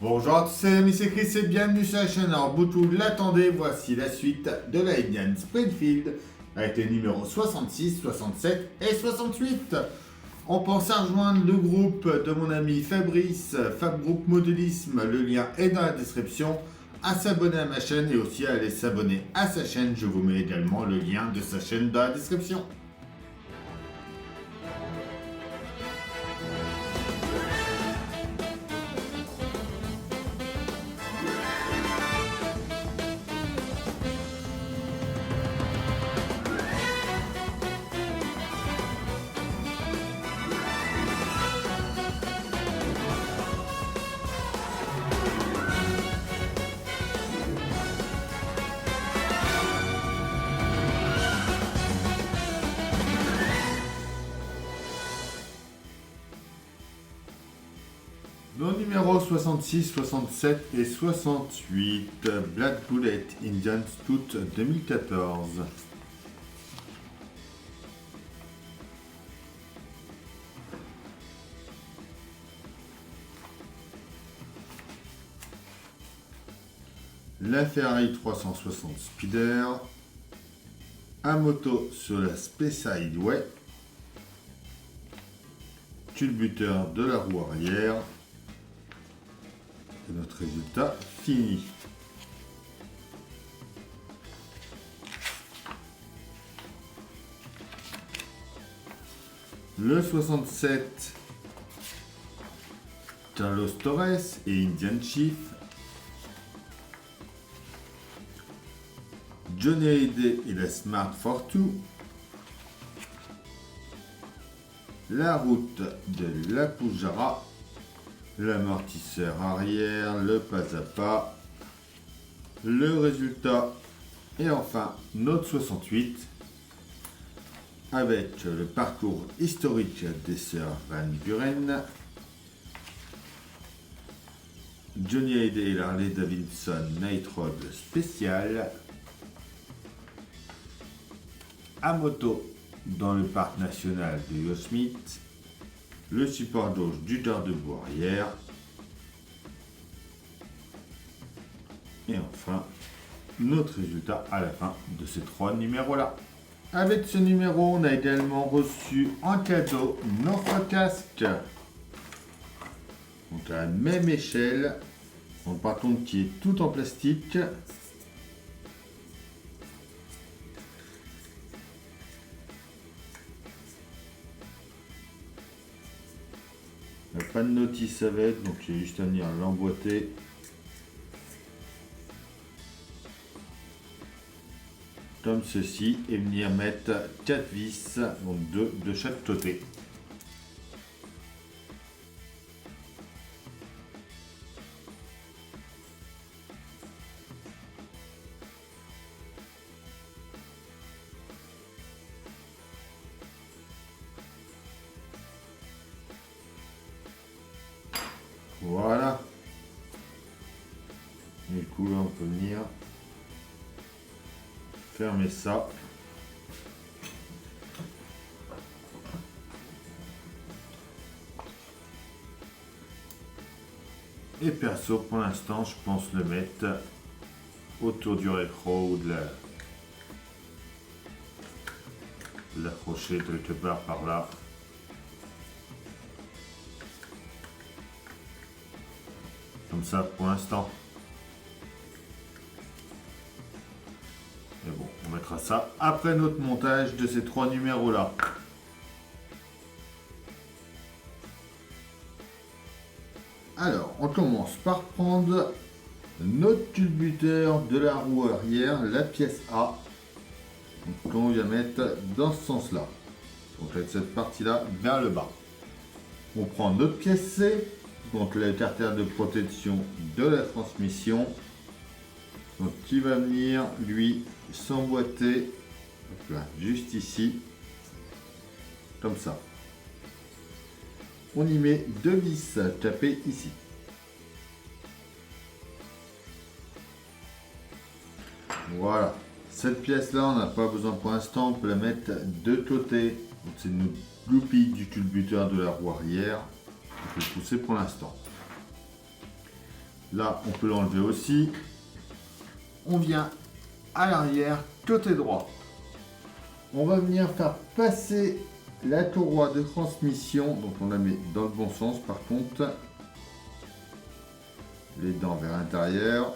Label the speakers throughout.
Speaker 1: Bonjour à tous, c'est amis, c'est Chris et bienvenue sur la chaîne. Alors, beaucoup l'attendez, voici la suite de la Indian Springfield avec les numéros 66, 67 et 68. On pense à rejoindre le groupe de mon ami Fabrice, Fab Group Modélisme, le lien est dans la description, à s'abonner à ma chaîne et aussi à aller s'abonner à sa chaîne. Je vous mets également le lien de sa chaîne dans la description. Nos numéros 66, 67 et 68, Black Bullet Indian Scout 2014. La Ferrari 360 Speeder, un moto sur la Speyside Way, culbuteur de la roue arrière, et notre résultat fini. Le 67, Carlos Torres et Indian Chief, Johnny Hallyday et la Smart Fortwo, la route de la Pujara, l'amortisseur arrière, le pas à pas, le résultat et enfin notre 68 avec le parcours historique des sœurs Van Buren, Johnny Hallyday et l'Harley Davidson Night Road spécial, à moto dans le parc national de Yosemite, le support gauche du garde-boue arrière et enfin notre résultat à la fin de ces trois numéros là. Avec ce numéro on a également reçu en cadeau notre casque, donc à la même échelle, donc par contre qui est tout en plastique. Il n'y a pas de notice avec, donc j'ai juste à venir l'emboîter. Comme ceci, et venir mettre 4 vis, donc 2 de chaque côté. Voilà. Du coup là on peut venir fermer ça. Et perso pour l'instant je pense le mettre autour du rétro ou de l'accrocher quelque part par là. Comme ça pour l'instant. Mais bon, on mettra ça après notre montage de ces trois numéros là. Alors, on commence par prendre notre culbuteur de la roue arrière, la pièce A, qu'on vient mettre dans ce sens là. Donc avec cette partie là vers le bas. On prend notre pièce C, donc le carter de protection de la transmission, donc qui va venir lui s'emboîter juste ici, comme ça. On y met 2 vis tapées ici. Voilà, cette pièce là on n'a pas besoin pour l'instant, on peut la mettre de côté. C'est notre gloupie du culbuteur de la roue arrière. Je vais pousser pour l'instant. Là, on peut l'enlever aussi. On vient à l'arrière, côté droit. On va venir faire passer la courroie de transmission. Donc on la met dans le bon sens par contre. Les dents vers l'intérieur.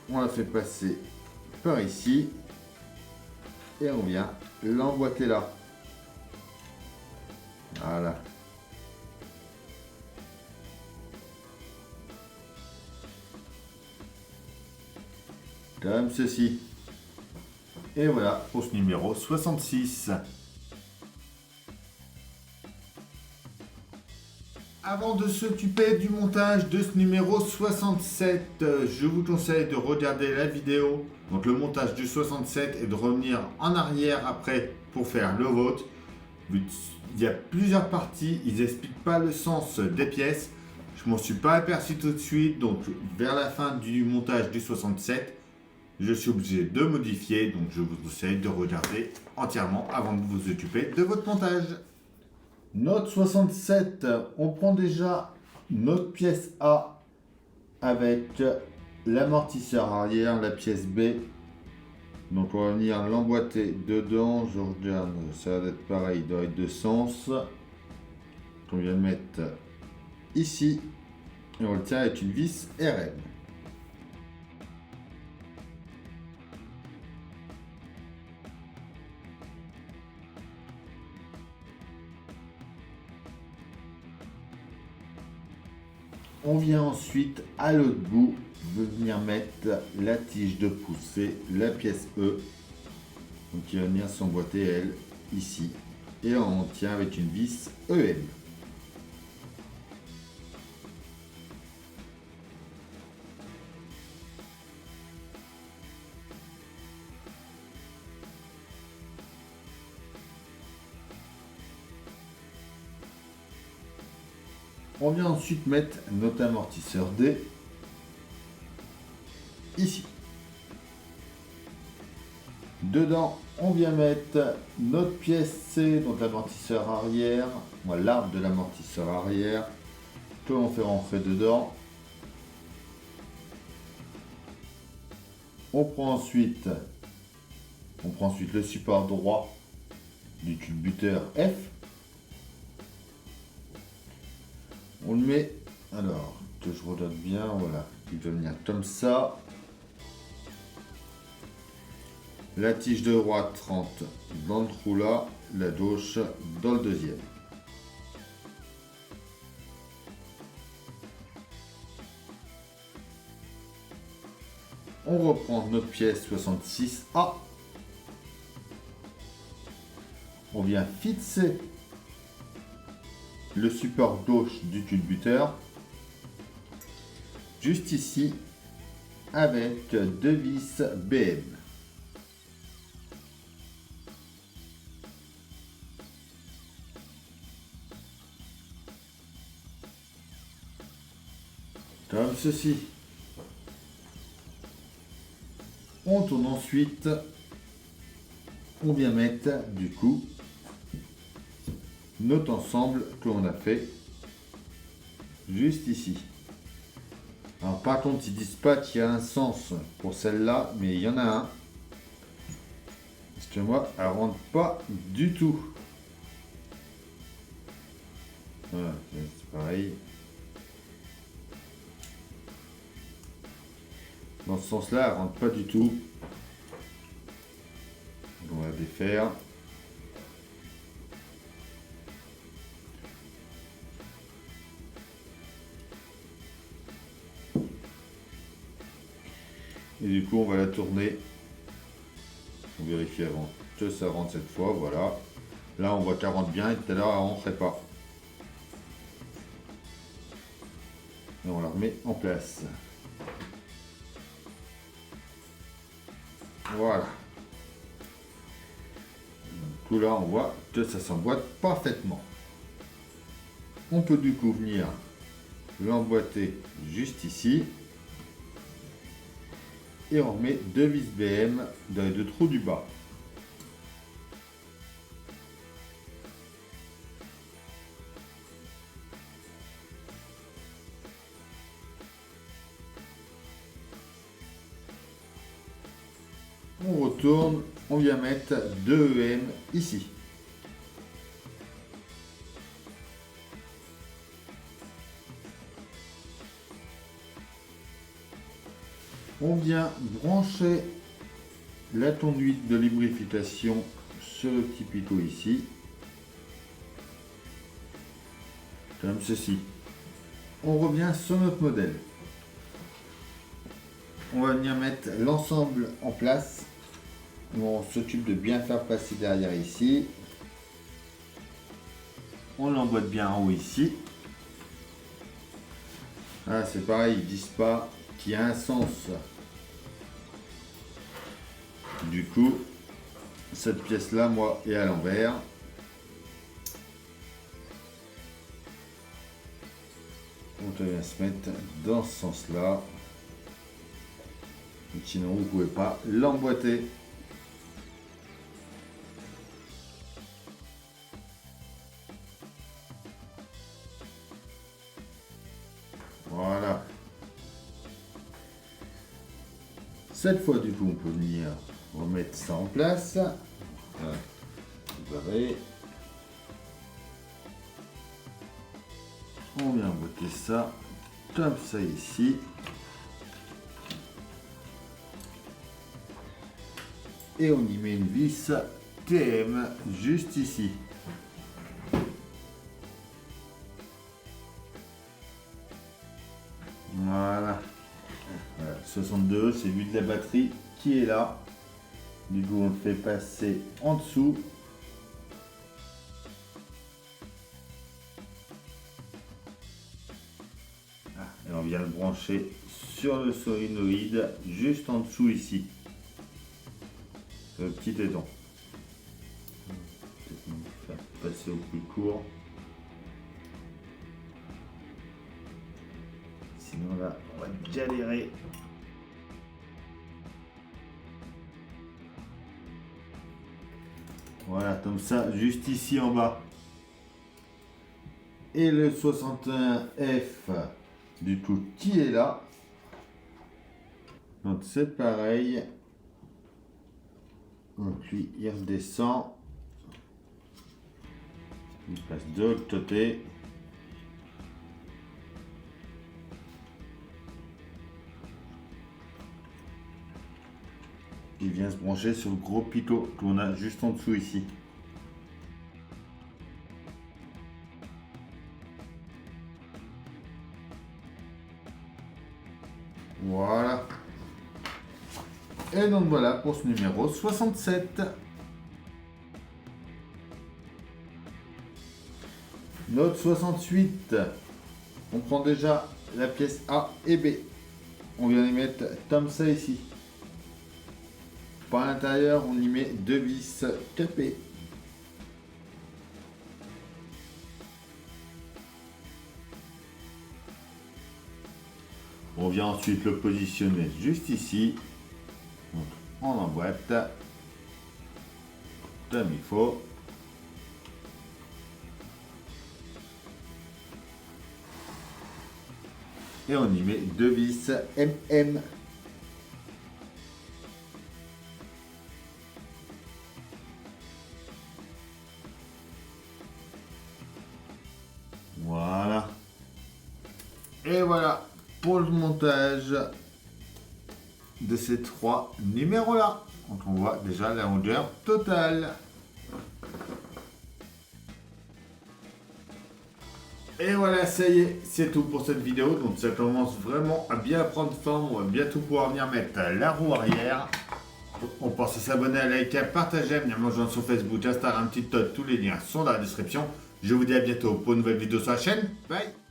Speaker 1: On la fait passer par ici. Et on vient l'emboîter là. Voilà. Comme ceci. Et voilà pour ce numéro 66. Avant de s'occuper du montage de ce numéro 67, je vous conseille de regarder la vidéo. Donc le montage du 67 et de revenir en arrière après pour faire le vôtre. Il y a plusieurs parties, ils n'expliquent pas le sens des pièces. Je m'en suis pas aperçu tout de suite, donc vers la fin du montage du 67, je suis obligé de modifier. Donc je vous conseille de regarder entièrement avant de vous occuper de votre montage. Note 67, on prend déjà notre pièce A avec l'amortisseur arrière, la pièce B. Donc on va venir l'emboîter dedans, je regarde, ça va être pareil dans les deux sens. On vient le mettre ici et on le tient avec une vis RM. On vient ensuite à l'autre bout venir mettre la tige de poussée, la pièce E. Donc il va venir s'emboîter elle ici et on tient avec une vis EM. On vient ensuite mettre notre amortisseur D ici. Dedans, on vient mettre notre pièce C, donc l'amortisseur arrière, l'arbre de l'amortisseur arrière, que l'on fait rentrer dedans. On prend ensuite le support droit du culbuteur F. On le met, alors que je regarde bien, voilà, il va venir comme ça. La tige de droite rentre dans le trou là, la gauche dans le deuxième. On reprend notre pièce 66A. On vient fixer le support gauche du culbuteur juste ici avec deux vis BM. Comme ceci. On tourne ensuite, on vient mettre du coup notre ensemble que l'on a fait juste ici. Alors par contre ils disent pas qu'il y a un sens pour celle-là, mais il y en a un. Parce que moi elle rentre pas du tout. Voilà, c'est pareil. Dans ce sens-là, elle rentre pas du tout. On va défaire. Et du coup, on va la tourner. On vérifie avant que ça rentre cette fois. Voilà. Là, on voit qu'elle rentre bien et tout à l'heure, elle ne rentrait pas. Et on la remet en place. Voilà. Du coup, là, on voit que ça s'emboîte parfaitement. On peut du coup venir l'emboîter juste ici. Et on remet deux vis BM dans les deux trous du bas. retourne, on vient mettre 2 EM ici. On vient brancher la conduite de lubrification sur le petit pitot ici, comme ceci. On revient sur notre modèle. On va venir mettre l'ensemble en place. On s'occupe de bien faire passer derrière ici. On l'emboîte bien en haut ici. Ah, c'est pareil, ils disent pas qu'il y a un sens. Du coup, cette pièce là, moi, est à l'envers. On vient se mettre dans ce sens là. Sinon vous ne pouvez pas l'emboîter. Voilà. Cette fois du coup on peut venir remettre ça en place. Voilà. Vous verrez. On vient emboîter ça comme ça ici. Et on y met une vis TM juste ici. Voilà. 62, c'est vu de la batterie qui est là. Du coup, on le fait passer en dessous. Et on vient le brancher sur le solénoïde juste en dessous ici. Le petit aidant. Peut-être faire passer au plus court. Sinon là, on va galérer. Voilà, comme ça, juste ici en bas. Et le 61F, du coup, qui est là. Donc c'est pareil. Donc lui, il redescend. Il passe de l'autre côté. Il vient se brancher sur le gros pitot qu'on a juste en dessous ici. Voilà. Et donc voilà pour ce numéro 67. Note 68. On prend déjà la pièce A et B. On vient les mettre comme ça ici. Par l'intérieur, on y met 2 vis capées. On vient ensuite le positionner juste ici. Donc, on emboîte comme il faut. Et on y met 2 vis MM. Voilà. Et voilà pour le montage de ces 3 numéros là. Donc on voit déjà la longueur totale. Et voilà, ça y est, c'est tout pour cette vidéo. Donc ça commence vraiment à bien prendre forme. On va bientôt pouvoir venir mettre la roue arrière. On pense à s'abonner, à liker, à partager, à venir me rejoindre sur Facebook, Instagram, TikTok. Tous les liens sont dans la description. Je vous dis à bientôt pour une nouvelle vidéo sur la chaîne. Bye!